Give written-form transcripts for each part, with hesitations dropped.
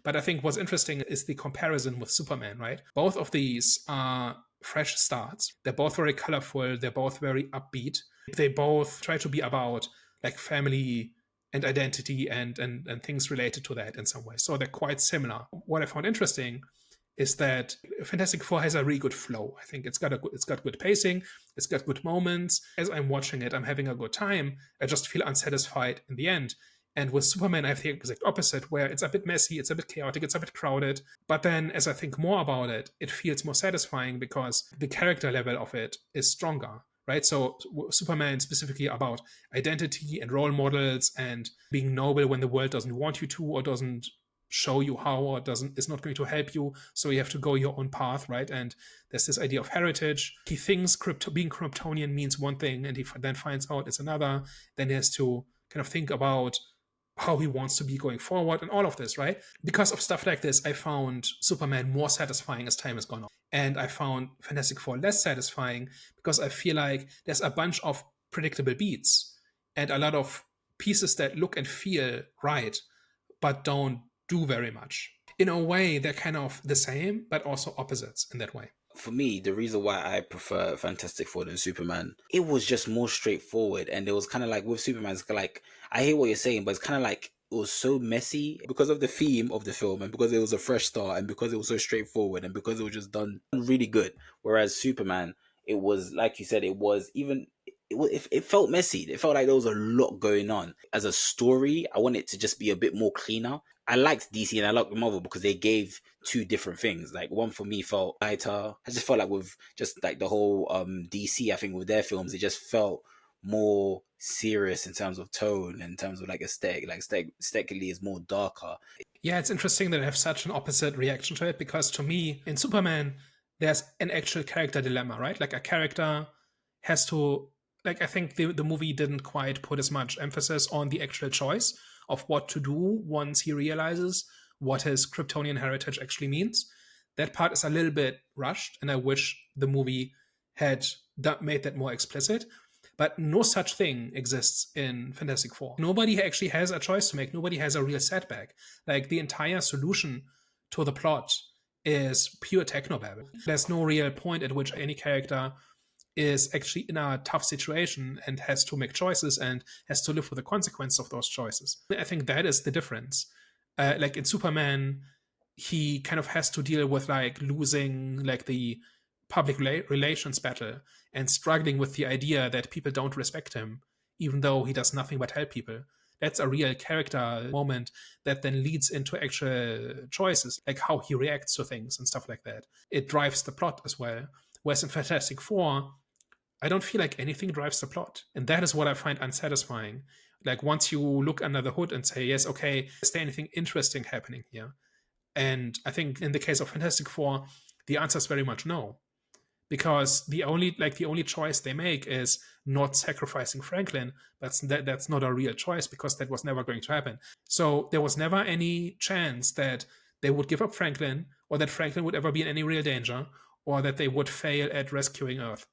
But I think what's interesting is the comparison with Superman, right? Both of these are fresh starts. They're both very colorful. They're both very upbeat. They both try to be about like family and identity and things related to that in some way. So they're quite similar. What I found interesting is that Fantastic Four has a really good flow. I think it's got good pacing, it's got good moments. As I'm watching it, I'm having a good time. I just feel unsatisfied in the end. And with Superman, I have the exact opposite, where it's a bit messy, it's a bit chaotic, it's a bit crowded. But then, as I think more about it, it feels more satisfying because the character level of it is stronger, right? So Superman specifically about identity and role models and being noble when the world doesn't want you to or doesn't show you how or doesn't is not going to help you, so you have to go your own path, right? And there's this idea of heritage. He thinks being Kryptonian means one thing, and he then finds out it's another. Then he has to kind of think about how he wants to be going forward and all of this, right? Because of stuff like this, I found Superman more satisfying as time has gone on, and I found Fantastic Four less satisfying because I feel like there's a bunch of predictable beats and a lot of pieces that look and feel right but don't do very much. In a way, they're kind of the same, but also opposites in that way. For me, the reason why I prefer Fantastic Four than Superman, it was just more straightforward. And it was kind of like with Superman, it's like, I hear what you're saying, but it's kind of like, it was so messy because of the theme of the film and because it was a fresh start and because it was so straightforward and because it was just done really good. Whereas Superman, it was, like you said, it was even, it felt messy. It felt like there was a lot going on. As a story, I want it to just be a bit more cleaner. I liked DC and I liked Marvel because they gave two different things. Like one for me felt lighter. I just felt like with just like the whole DC, I think with their films, it just felt more serious in terms of tone, in terms of like aesthetic. Like aesthetically is more darker. Yeah, it's interesting that I have such an opposite reaction to it because to me, in Superman, there's an actual character dilemma, right? Like a character has to, like, I think the movie didn't quite put as much emphasis on the actual choice of what to do once he realizes what his Kryptonian heritage actually means. That part is a little bit rushed, and I wish the movie had made that more explicit. But no such thing exists in Fantastic Four. Nobody actually has a choice to make. Nobody has a real setback. Like the entire solution to the plot is pure technobabble. There's no real point at which any character is actually in a tough situation and has to make choices and has to live with the consequences of those choices. I think that is the difference. Like in Superman, he kind of has to deal with like losing like the public relations battle and struggling with the idea that people don't respect him, even though he does nothing but help people. That's a real character moment that then leads into actual choices, like how he reacts to things and stuff like that. It drives the plot as well. Whereas in Fantastic Four, I don't feel like anything drives the plot. And that is what I find unsatisfying. Like once you look under the hood and say, yes, okay, is there anything interesting happening here? And I think in the case of Fantastic Four, the answer is very much no. Because the only choice they make is not sacrificing Franklin. That's not a real choice because that was never going to happen. So there was never any chance that they would give up Franklin or that Franklin would ever be in any real danger or that they would fail at rescuing Earth,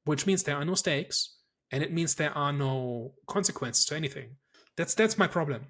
which means there are no stakes and it means there are no consequences to anything. That's my problem.